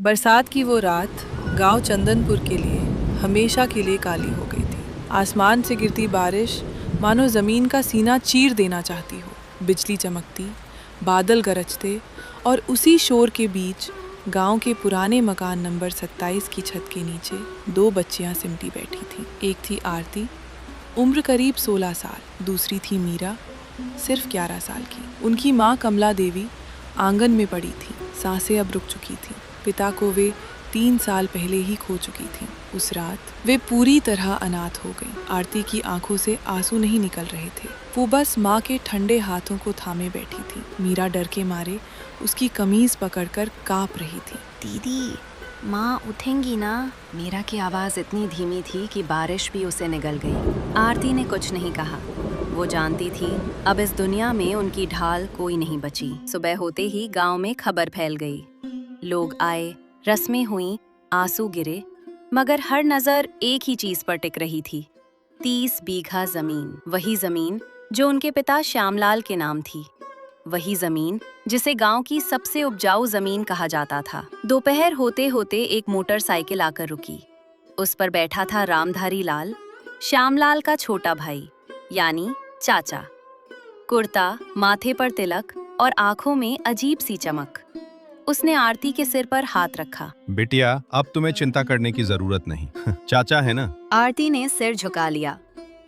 बरसात की वो रात गांव चंदनपुर के लिए हमेशा के लिए काली हो गई थी। आसमान से गिरती बारिश मानो ज़मीन का सीना चीर देना चाहती हो। बिजली चमकती, बादल गरजते और उसी शोर के बीच गांव के पुराने मकान नंबर 27 की छत के नीचे दो बच्चियां सिमटी बैठी थीं। एक थी आरती, उम्र करीब 16 साल। दूसरी थी मीरा, सिर्फ 11 साल की। उनकी माँ कमला देवी आंगन में पड़ी थी। सांसें अब रुक चुकी थीं। पिता को वे 3 साल पहले ही खो चुकी थीं। उस रात वे पूरी तरह अनाथ हो गईं। आरती की आंखों से आंसू नहीं निकल रहे थे। वो बस माँ के ठंडे हाथों को थामे बैठी थी। मीरा डर के मारे उसकी कमीज पकड़कर कांप रही थी। दीदी, माँ उठेंगी ना? मीरा की आवाज़ इतनी धीमी थी कि बारिश भी उसे निगल गई। आरती ने कुछ नहीं कहा। वो जानती थी अब इस दुनिया में उनकी ढाल कोई नहीं बची। सुबह होते ही गांव में खबर फैल गई। लोग आए, रस्में हुईं, आंसू गिरे, मगर हर नज़र एक ही चीज़ पर टिक रही थी, 30 बीघा ज़मीन। वही ज़मीन जो उनके पिता श्यामलाल के नाम थी। वही ज़मीन जिसे गांव की सबसे उपजाऊ ज़मीन कहा जाता था। दोपहर होते होते एक मोटरसाइकिल आकर रुकी। उस पर बैठा था रामधारी लाल, श्यामलाल का छोटा भाई, यानी चाचा। कुर्ता, माथे पर तिलक और आंखों में अजीब सी चमक। उसने आरती के सिर पर हाथ रखा। बिटिया, अब तुम्हें चिंता करने की जरूरत नहीं। चाचा है ना? आरती ने सिर झुका लिया,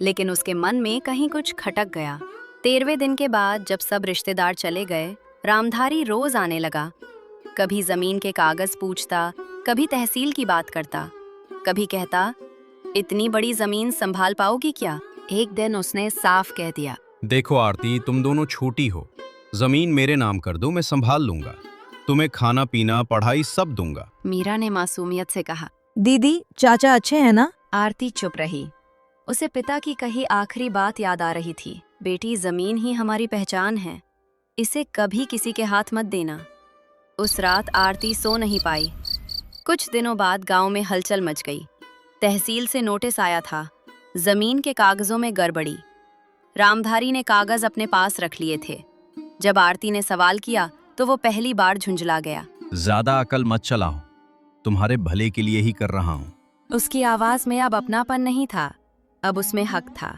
लेकिन उसके मन में कहीं कुछ खटक गया। 13वें दिन के बाद जब सब रिश्तेदार चले गए, रामधारी रोज आने लगा। कभी जमीन के कागज पूछता, कभी तहसील की बात करता, कभी कहता, इतनी बड़ी जमीन संभाल पाओगी क्या? एक दिन उसने साफ कह दिया, देखो आरती, तुम दोनों छोटी हो। जमीन मेरे नाम कर दो, मैं संभाल लूंगा। तुम्हें खाना पीना पढ़ाई सब दूंगा। मीरा ने मासूमियत से कहा। दीदी, चाचा अच्छे हैं ना? आरती चुप रही। उसे पिता की कही आखिरी बात याद आ रही थी, बेटी, जमीन ही हमारी पहचान है, इसे कभी किसी के हाथ मत देना। उस रात आरती सो नहीं पाई। कुछ दिनों बाद गांव में हलचल मच गई। तहसील से नोटिस आया था, जमीन के कागजों में गड़बड़ी। रामधारी ने कागज अपने पास रख लिए थे। जब आरती ने सवाल किया तो वो पहली बार झुंझला गया। ज्यादा अकल मत चलाओ, तुम्हारे भले के लिए ही कर रहा हूँ। उसकी आवाज में अब अपनापन नहीं था, अब उसमें हक था।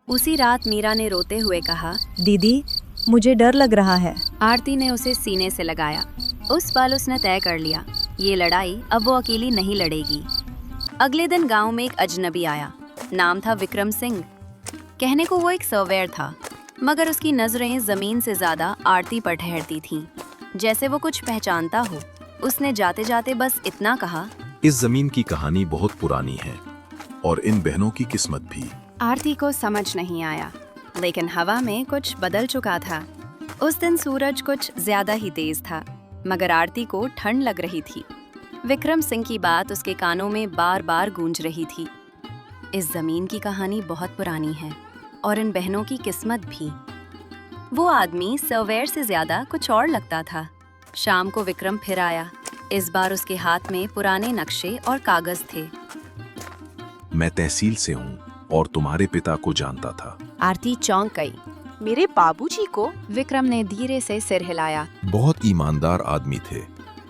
उसी रात मीरा ने रोते हुए कहा, दीदी, मुझे डर लग रहा है। आरती ने उसे सीने से लगाया। उस पल उसने तय कर लिया, ये लड़ाई अब वो अकेली नहीं लड़ेगी। अगले दिन गांव में एक अजनबी आया। नाम था विक्रम सिंह। कहने को वो एक सर्वेयर था, मगर उसकी नजरें जमीन से ज्यादा आरती पर ठहरती थीं, जैसे वो कुछ पहचानता हो। उसने जाते जाते बस इतना कहा, इस जमीन की कहानी बहुत पुरानी है और इन बहनों की किस्मत भी। आरती को समझ नहीं आया, लेकिन हवा में कुछ बदल चुका था। उस दिन सूरज कुछ ज्यादा ही तेज था, मगर आरती को ठंड लग रही थी। विक्रम सिंह की बात उसके कानों में बार बार गूंज रही थी। इस जमीन की कहानी बहुत पुरानी है और इन बहनों की किस्मत भी। वो आदमी सर्वेयर से ज्यादा कुछ और लगता था। शाम को विक्रम फिर आया। इस बार उसके हाथ में पुराने नक्शे और कागज थे। मैं तहसील से हूँ और तुम्हारे पिता को जानता था। आरती चौंक गई। मेरे बाबूजी को? विक्रम ने धीरे से सिर हिलाया। बहुत ईमानदार आदमी थे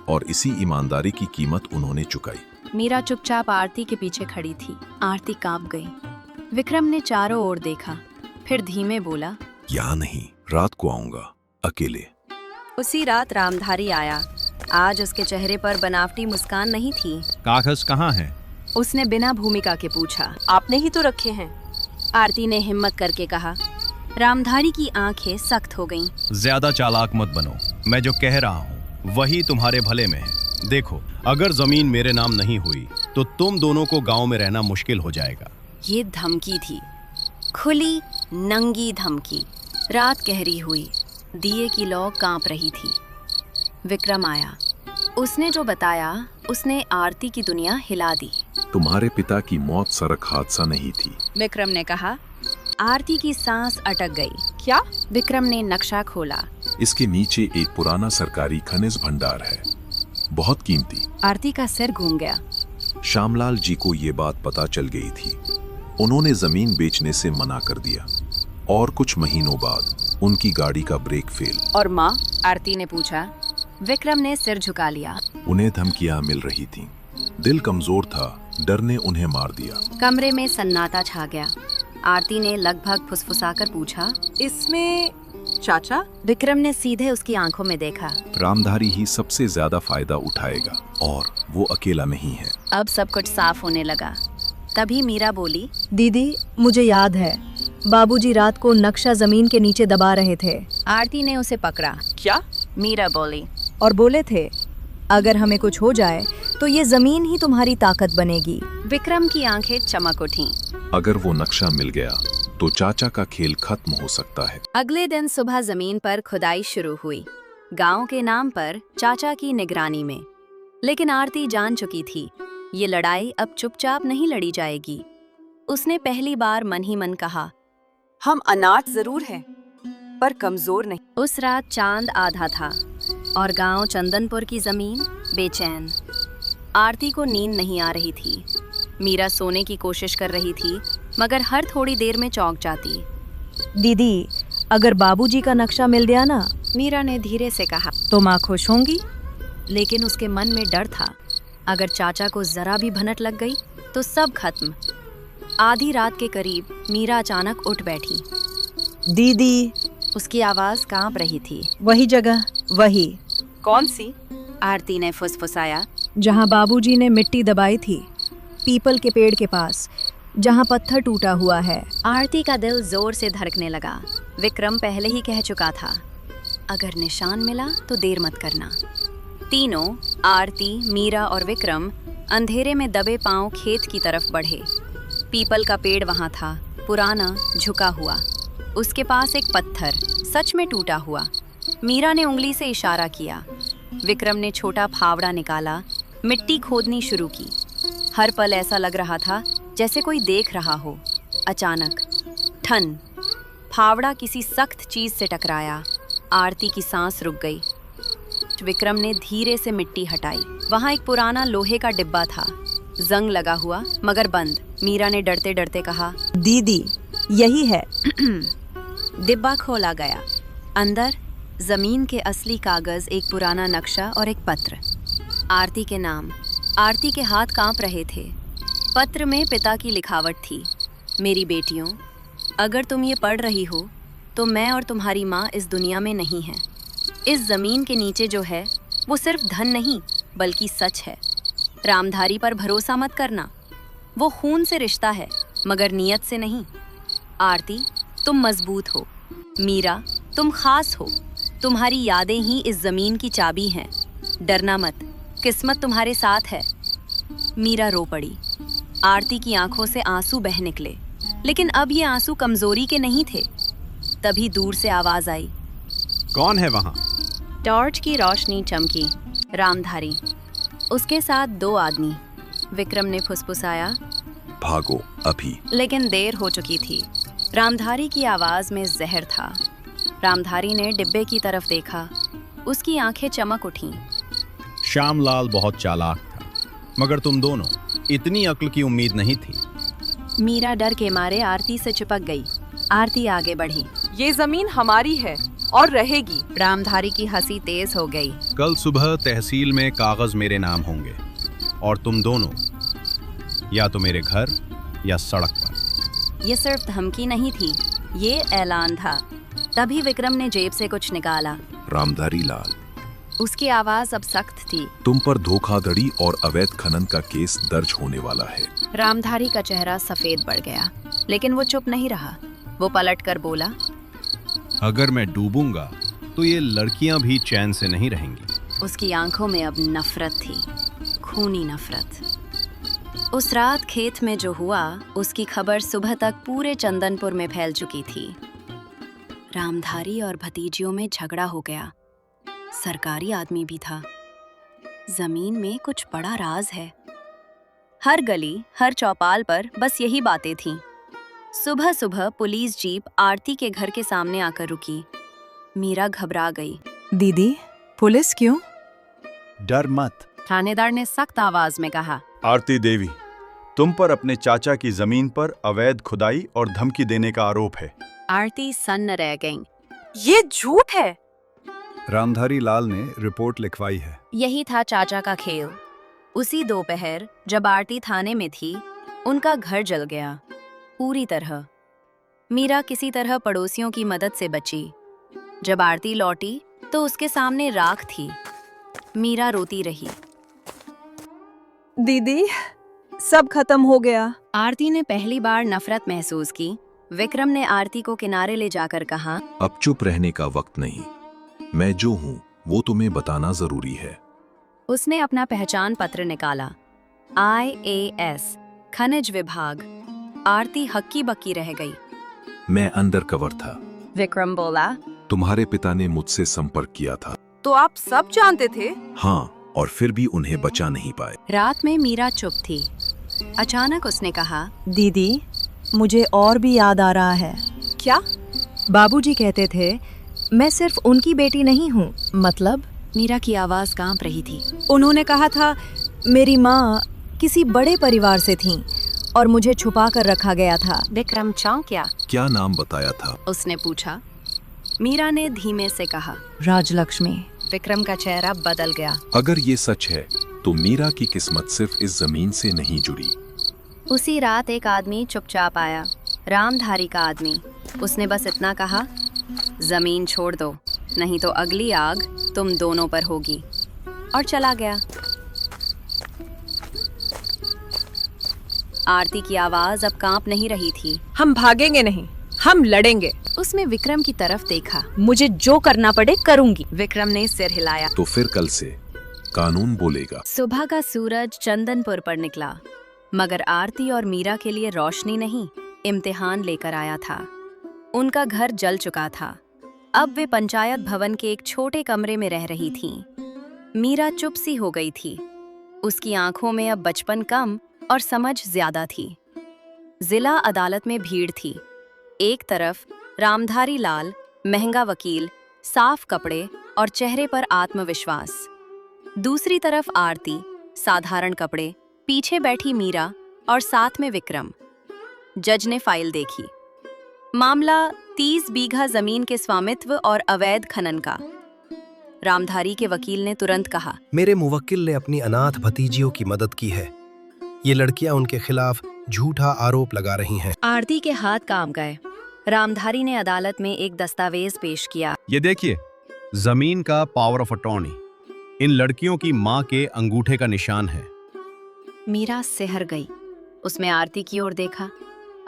और इसी ईमानदारी की कीमत उन्होंने चुकाई। मीरा चुपचाप आरती के पीछे खड़ी थी। आरती कांप गई। विक्रम ने चारों ओर देखा, फिर धीमे बोला, यहाँ नहीं, रात को आऊंगा, अकेले। उसी रात रामधारी आया। आज उसके चेहरे पर बनावटी मुस्कान नहीं थी। कागज कहाँ है? उसने बिना भूमिका के पूछा। आपने ही तो रखे हैं। आरती ने हिम्मत करके कहा। रामधारी की आंखें सख्त हो गईं। ज्यादा चालाक मत बनो, मैं जो कह रहा हूँ वही तुम्हारे भले में है। देखो, अगर जमीन मेरे नाम नहीं हुई तो तुम दोनों को गांव में रहना मुश्किल हो जाएगा। ये धमकी थी, खुली नंगी धमकी। रात गहरी हुई, दिए की लौ कांप रही थी। विक्रम आया। उसने जो बताया, उसने आरती की दुनिया हिला दी। तुम्हारे पिता की मौत सड़क हादसा नहीं थी, विक्रम ने कहा। आरती की सांस अटक गई। क्या? विक्रम ने नक्शा खोला। इसके नीचे एक पुराना सरकारी खनिज भंडार है, बहुत कीमती। आरती का सिर घूम गया। श्यामलाल जी को ये बात पता चल गई थी। उन्होंने जमीन बेचने से मना कर दिया और कुछ महीनों बाद उनकी गाड़ी का ब्रेक फेल। और माँ? आरती ने पूछा। विक्रम ने सिर झुका लिया। उन्हें धमकियां मिल रही थीं। दिल कमजोर था, डर ने उन्हें मार दिया। कमरे में सन्नाटा छा गया। आरती ने लगभग फुसफुसाकर पूछा, इसमें चाचा? विक्रम ने सीधे उसकी आंखों में देखा। रामधारी ही सबसे ज्यादा फायदा उठाएगा और वो अकेला नहीं है। अब सब कुछ साफ होने लगा। तभी मीरा बोली, दीदी, मुझे याद है, बाबूजी रात को नक्शा जमीन के नीचे दबा रहे थे। आरती ने उसे पकड़ा। क्या? मीरा बोली, और बोले थे, अगर हमें कुछ हो जाए तो ये जमीन ही तुम्हारी ताकत बनेगी। विक्रम की आंखें चमक उठीं। अगर वो नक्शा मिल गया तो चाचा का खेल खत्म हो सकता है। अगले दिन सुबह जमीन पर खुदाई शुरू हुई, गांव के नाम पर, चाचा की निगरानी में। लेकिन आरती जान चुकी थी, ये लड़ाई अब चुपचाप नहीं लड़ी जाएगी। उसने पहली बार मन ही मन कहा, हम अनाथ जरूर हैं, पर कमजोर नहीं। उस रात चांद आधा था और गांव चंदनपुर की जमीन बेचैन। आरती को नींद नहीं आ रही थी। मीरा सोने की कोशिश कर रही थी, मगर हर थोड़ी देर में चौंक जाती। दीदी, अगर बाबूजी का नक्शा मिल गया ना, मीरा ने धीरे से कहा, तो माँ खुश होंगी। लेकिन उसके मन में डर था, अगर चाचा को जरा भी भनक लग गई तो सब खत्म। आधी रात के करीब मीरा अचानक उठ बैठी। दीदी, उसकी आवाज कांप रही थी। वही जगह, वही कौन सी? आरती ने फुसफुसाया, जहाँ बाबूजी ने मिट्टी दबाई थी, पीपल के पेड़ के पास, जहाँ पत्थर टूटा हुआ है। आरती का दिल जोर से धड़कने लगा। विक्रम पहले ही कह चुका था, अगर निशान मिला तो देर मत करना। तीनों, आरती, मीरा और विक्रम, अंधेरे में दबे पांव खेत की तरफ बढ़े। पीपल का पेड़ वहां था, पुराना, झुका हुआ। उसके पास एक पत्थर, सच में टूटा हुआ। मीरा ने उंगली से इशारा किया। विक्रम ने छोटा फावड़ा निकाला, मिट्टी खोदनी शुरू की। हर पल ऐसा लग रहा था जैसे कोई देख रहा हो। अचानक ठन, फावड़ा किसी सख्त चीज से टकराया। आरती की सांस रुक गई। विक्रम ने धीरे से मिट्टी हटाई। वहां एक पुराना लोहे का डिब्बा था, जंग लगा हुआ मगर बंद। मीरा ने डरते डरते कहा, दीदी, यही है। डिब्बा खोला गया। अंदर जमीन के असली कागज, एक पुराना नक्शा और एक पत्र। आरती के नाम। आरती के हाथ कांप रहे थे। पत्र में पिता की लिखावट थी, मेरी बेटियों, अगर तुम ये पढ़ रही हो तो मैं और तुम्हारी माँ इस दुनिया में नहीं है। इस जमीन के नीचे जो है वो सिर्फ धन नहीं बल्कि सच है। रामधारी पर भरोसा मत करना, वो खून से रिश्ता है मगर नियत से नहीं। आरती, तुम मजबूत हो। मीरा, तुम खास हो। तुम्हारी यादें ही इस जमीन की चाबी हैं। डरना मत, किस्मत तुम्हारे साथ है। मीरा रो पड़ी। आरती की आंखों से आंसू बह निकले, लेकिन अब ये आंसू कमजोरी के नहीं थे। तभी दूर से आवाज आई, कौन है वहाँ? टॉर्च की रोशनी चमकी। रामधारी, उसके साथ 2 आदमी। विक्रम ने फुसफुसाया, भागो अभी। लेकिन देर हो चुकी थी। रामधारी की आवाज में जहर था। रामधारी ने डिब्बे की तरफ देखा। उसकी आंखें चमक उठीं। श्यामलाल बहुत चालाक था, मगर तुम दोनों, इतनी अक्ल की उम्मीद नहीं थी। मीरा डर के मारे आरती से चिपक गई। आरती आगे बढ़ी। ये जमीन हमारी है और रहेगी। रामधारी की हंसी तेज हो गई। कल सुबह तहसील में कागज मेरे नाम होंगे और तुम दोनों या तो मेरे घर या सड़क पर। ये सिर्फ धमकी नहीं थी, ये ऐलान था। तभी विक्रम ने जेब से कुछ निकाला। रामधारी लाल, उसकी आवाज अब सख्त थी। तुम पर धोखाधड़ी और अवैध खनन का केस दर्ज होने वाला है। रामधारी का चेहरा सफेद पड़ गया, लेकिन वो चुप नहीं रहा। वो पलटकर बोला, अगर मैं डूबूंगा तो ये लड़कियां भी चैन से नहीं रहेंगी। उसकी आंखों में अब नफरत थी, खूनी नफरत। उस रात खेत में जो हुआ, उसकी खबर सुबह तक पूरे चंदनपुर में फैल चुकी थी। रामधारी और भतीजियों में झगड़ा हो गया। सरकारी आदमी भी था। जमीन में कुछ बड़ा राज है। हर गली, हर चौपाल पर बस यही बातें थीं। सुबह सुबह पुलिस जीप आरती के घर के सामने आकर रुकी। मीरा घबरा गई। दीदी, पुलिस क्यों? डर मत, थानेदार ने सख्त आवाज में कहा। आरती देवी, तुम पर अपने चाचा की जमीन पर अवैध खुदाई और धमकी देने का आरोप है। आरती सन्न रह गईं। ये झूठ है। रामधारी लाल ने रिपोर्ट लिखवाई है। यही था चाचा का खेल। उसी दोपहर जब आरती थाने में थी, उनका घर जल गया पूरी तरह। मीरा किसी तरह पड़ोसियों की मदद से बची। जब आरती लौटी तो उसके सामने राख थी। मीरा रोती रही। दीदी, सब खत्म हो गया। आरती ने पहली बार नफरत महसूस की। विक्रम ने आरती को किनारे ले जाकर कहा, अब चुप रहने का वक्त नहीं। मैं जो हूँ वो तुम्हें बताना जरूरी है। उसने अपना पहचान पत्र निकाला। IAS, खनिज विभाग। आरती हक्की बक्की रह गई। मैं अंडर कवर था। विक्रम बोला, तुम्हारे पिता ने मुझसे संपर्क किया था। तो आप सब जानते थे? हाँ, और फिर भी उन्हें बचा नहीं पाए। रात में मीरा चुप थी। अचानक उसने कहा, दीदी, मुझे और भी याद आ रहा है। क्या? बाबूजी कहते थे मैं सिर्फ उनकी बेटी नहीं हूँ। मतलब? मीरा की आवाज कांप रही थी। उन्होंने कहा था मेरी माँ किसी बड़े परिवार से थी और मुझे छुपा कर रखा गया था। विक्रम चौंका। क्या नाम बताया था? उसने पूछा। मीरा ने धीमे से कहा, राजलक्ष्मी। विक्रम का चेहरा बदल गया। अगर ये सच है तो मीरा की किस्मत सिर्फ इस जमीन से नहीं जुड़ी। उसी रात एक आदमी चुपचाप आया, रामधारी का आदमी। उसने बस इतना कहा, जमीन छोड़ दो, नहीं तो अगली आग तुम दोनों पर होगी, और चला गया। आरती की आवाज अब कांप नहीं रही थी। हम भागेंगे नहीं, हम लड़ेंगे। उसने विक्रम की तरफ देखा। मुझे जो करना पड़े करूंगी। विक्रम ने सिर हिलाया। तो फिर कल से कानून बोलेगा। सुबह का सूरज चंदनपुर पर निकला, मगर आरती और मीरा के लिए रोशनी नहीं, इम्तिहान लेकर आया था। उनका घर जल चुका था। अब वे पंचायत भवन के एक छोटे कमरे में रह रही थीं। मीरा चुप सी हो गई थी। उसकी आंखों में अब बचपन कम और समझ ज्यादा थी। जिला अदालत में भीड़ थी। एक तरफ रामधारी लाल, महंगा वकील, साफ कपड़े और चेहरे पर आत्मविश्वास। दूसरी तरफ आरती, साधारण कपड़े, पीछे बैठी मीरा और साथ में विक्रम। जज ने फाइल देखी। मामला 30 बीघा जमीन के स्वामित्व और अवैध खनन का। रामधारी के वकील ने तुरंत कहा, मेरे मुवक्किल ने अपनी अनाथ भतीजियों की मदद की है। ये लड़कियां उनके खिलाफ झूठा आरोप लगा रही हैं। आरती के हाथ काम गए। रामधारी ने अदालत में एक दस्तावेज पेश किया। ये देखिए, जमीन का पावर ऑफ अटॉर्नी इन लड़कियों की माँ के अंगूठे का निशान है। मीरा सिहर गई। उसमें आरती की ओर देखा।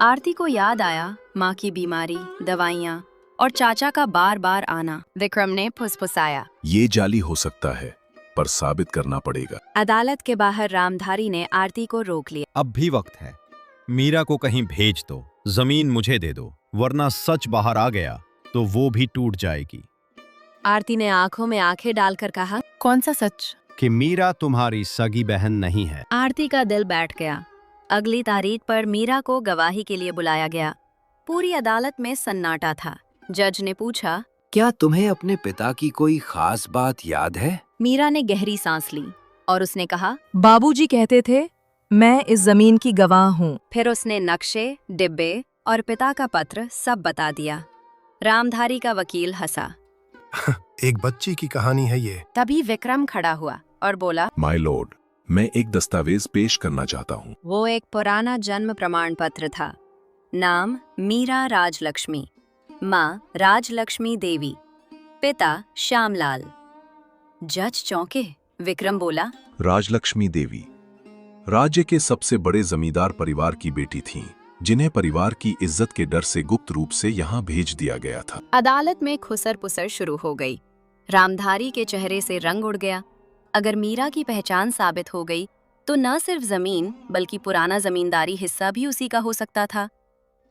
आरती को याद आया माँ की बीमारी, दवाइयाँ और चाचा का बार बार आना। विक्रम ने फुसफुसाया, ये जाली हो सकता है, पर साबित करना पड़ेगा। अदालत के बाहर रामधारी ने आरती को रोक लिया। अब भी वक्त है। मीरा को कहीं भेज दो, जमीन मुझे दे दो, वरना सच बाहर आ गया तो वो भी टूट जाएगी। आरती ने आंखों में आंखें डालकर कहा, कौन सा सच? कि मीरा तुम्हारी सगी बहन नहीं है। आरती का दिल बैठ गया। अगली तारीख पर मीरा को गवाही के लिए बुलाया गया। पूरी अदालत में सन्नाटा था। जज ने पूछा, क्या तुम्हें अपने पिता की कोई खास बात याद है? मीरा ने गहरी सांस ली और उसने कहा, बाबूजी कहते थे मैं इस जमीन की गवाह हूँ। फिर उसने नक्शे, डिब्बे और पिता का पत्र सब बता दिया। रामधारी का वकील हंसा। एक बच्ची की कहानी है ये। तभी विक्रम खड़ा हुआ और बोला, माय लॉर्ड, मैं एक दस्तावेज पेश करना चाहता हूँ। वो एक पुराना जन्म प्रमाण पत्र था। नाम मीरा राजलक्ष्मी, माँ राजलक्ष्मी देवी, पिता श्यामलाल। जज चौंके। विक्रम बोला, राजलक्ष्मी देवी राज्य के सबसे बड़े जमींदार परिवार की बेटी थीं, जिन्हें परिवार की इज्जत के डर से गुप्त रूप से यहाँ भेज दिया गया था। अदालत में खुसर पुसर शुरू हो गई। रामधारी के चेहरे से रंग उड़ गया। अगर मीरा की पहचान साबित हो गई तो न सिर्फ जमीन बल्कि पुराना जमींदारी हिस्सा भी उसी का हो सकता था।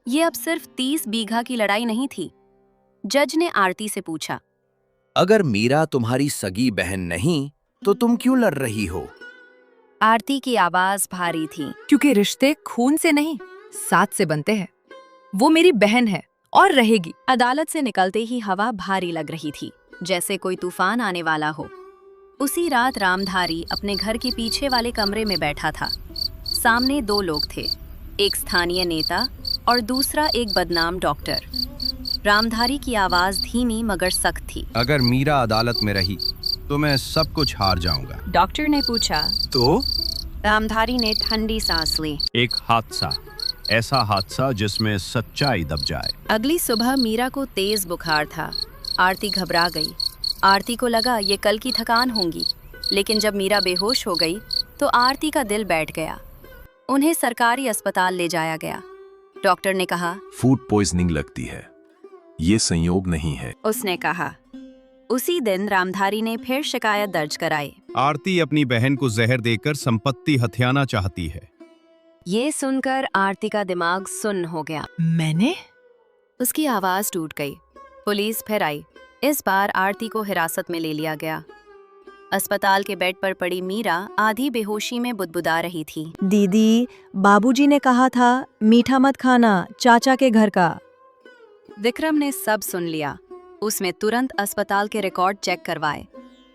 ये अब सिर्फ 30 बीघा की लड़ाई नहीं थी। जज ने आरती से पूछा, अगर मीरा तुम्हारी सगी बहन नहीं तो तुम क्यों लड़ रही हो? आरती की आवाज भारी थी। क्योंकि रिश्ते खून से नहीं, साथ से बनते हैं। वो मेरी बहन है और रहेगी। अदालत से निकलते ही हवा भारी लग रही थी, जैसे कोई तूफान आने वाला हो। उसी रात रामधारी अपने घर के पीछे वाले कमरे में बैठा था। सामने 2 लोग थे, एक स्थानीय नेता और दूसरा एक बदनाम डॉक्टर। रामधारी की आवाज धीमी मगर सख्त थी। अगर मीरा अदालत में रही तो मैं सब कुछ हार जाऊंगा। डॉक्टर ने पूछा। तो रामधारी ने ठंडी सांस ली। एक हादसा, ऐसा हादसा जिसमें सच्चाई दब जाए। अगली सुबह मीरा को तेज बुखार था। आरती घबरा गई। आरती को लगा ये कल की थकान होंगी, लेकिन जब मीरा बेहोश हो गई तो आरती का दिल बैठ गया। उन्हें सरकारी अस्पताल ले जाया गया। डॉक्टर ने कहा, फूड पॉइजनिंग लगती है, ये संयोग नहीं है। उसने कहा। उसी दिन रामधारी ने फिर शिकायत दर्ज कराई। आरती अपनी बहन को जहर देकर संपत्ति हथियाना चाहती है। ये सुनकर आरती का दिमाग सुन्न हो गया। मैंने? उसकी आवाज टूट गई। पुलिस फिर आई। इस बार आरती को हिरासत में ले लिया गया। अस्पताल के बेड पर पड़ी मीरा आधी बेहोशी में बुदबुदा रही थी। दीदी, बाबूजी ने कहा था मीठा मत खाना, चाचा के घर का। विक्रम ने सब सुन लिया। उसने तुरंत अस्पताल के रिकॉर्ड चेक करवाए।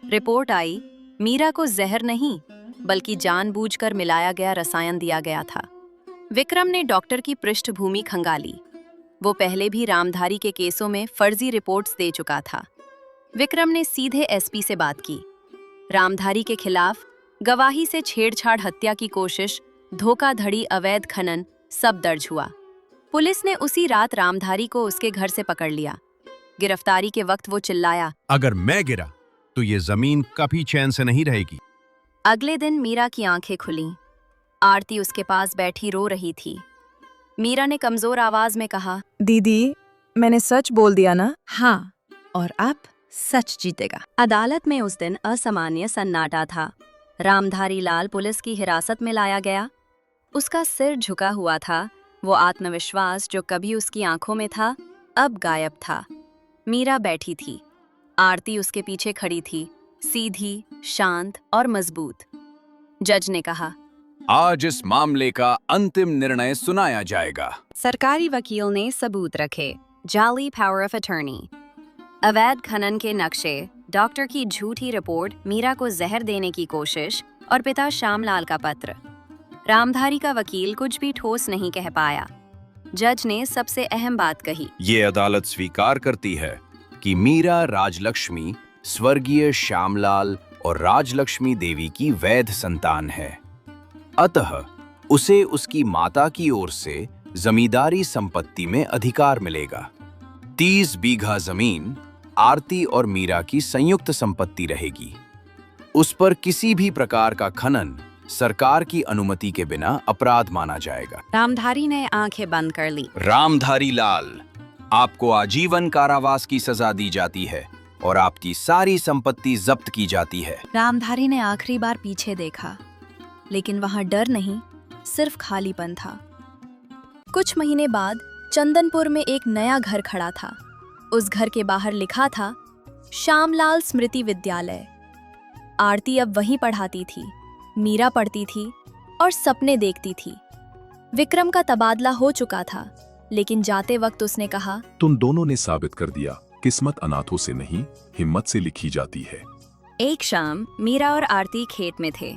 रिपोर्ट आई, मीरा को जहर नहीं बल्कि जानबूझकर मिलाया गया रसायन दिया गया था। विक्रम ने डॉक्टर की पृष्ठभूमि खंगाली। वो पहले भी रामधारी के केसों में फर्जी रिपोर्ट्स दे चुका था। विक्रम ने सीधे एसपी से बात की। रामधारी के खिलाफ गवाही से छेड़छाड़, हत्या की कोशिश, धोखाधड़ी, अवैध खनन सब दर्ज हुआ। पुलिस ने उसी रात रामधारी को उसके घर से पकड़ लिया। गिरफ्तारी के वक्त वो चिल्लाया, अगर मैं गिरा तो ये जमीन कभी चैन से नहीं रहेगी। अगले दिन मीरा की आंखें खुलीं। आरती उसके पास बैठी रो रही थी। मीरा ने कमजोर आवाज में कहा, दीदी, मैंने सच बोल दिया ना? हाँ, और अब सच जीतेगा। अदालत में उस दिन असामान्य सन्नाटा था। रामधारी लाल पुलिस की हिरासत में लाया गया। उसका सिर झुका हुआ था। वो आत्मविश्वास जो कभी उसकी आंखों में था अब गायब था। मीरा बैठी थी। आरती उसके पीछे खड़ी थी, सीधी, शांत और मजबूत। जज ने कहा, आज इस मामले का अंतिम निर्णय सुनाया जाएगा। सरकारी वकील ने सबूत रखे। जाली पावर ऑफ अटर्नी, अवैध खनन के नक्शे, डॉक्टर की झूठी रिपोर्ट, मीरा को जहर देने की कोशिश और पिता श्यामलाल का पत्र। रामधारी का वकील कुछ भी ठोस नहीं कह पाया। जज ने सबसे अहम बात कही, ये अदालत स्वीकार करती है कि मीरा राजलक्ष्मी स्वर्गीय श्यामलाल और राजलक्ष्मी देवी की वैध संतान है। अतः उसे उसकी माता की ओर से जमींदारी संपत्ति में अधिकार मिलेगा। 30 बीघा जमीन आरती और मीरा की संयुक्त संपत्ति रहेगी। उस पर किसी भी प्रकार का खनन सरकार की अनुमति के बिना अपराध माना जाएगा। रामधारी ने आंखें बंद कर ली। रामधारी लाल, आपको आजीवन कारावास की सजा दी जाती है और आपकी सारी संपत्ति जब्त की जाती है। रामधारी ने आखिरी बार पीछे देखा, लेकिन वहां डर नहीं, सिर्फ खालीपन था। कुछ महीने बाद चंदनपुर में एक नया घर खड़ा था। उस घर के बाहर लिखा था, श्यामलाल स्मृति विद्यालय। आरती अब वहीं पढ़ाती थी, मीरा पढ़ती थी और सपने देखती थी। विक्रम का तबादला हो चुका था, लेकिन जाते वक्त उसने कहा, तुम दोनों ने साबित कर दिया, किस्मत अनाथों से नहीं, हिम्मत से लिखी जाती है। एक शाम मीरा और आरती खेत में थे।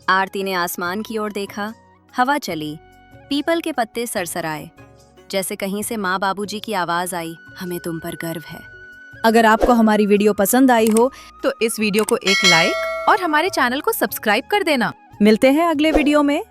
आरती ने आसमान की ओर देखा। हवा चली, पीपल के पत्ते सरसराए, जैसे कहीं से माँ बाबूजी की आवाज आई, हमें तुम पर गर्व है। अगर आपको हमारी वीडियो पसंद आई हो तो इस वीडियो को एक लाइक और हमारे चैनल को सब्सक्राइब कर देना। मिलते हैं अगले वीडियो में।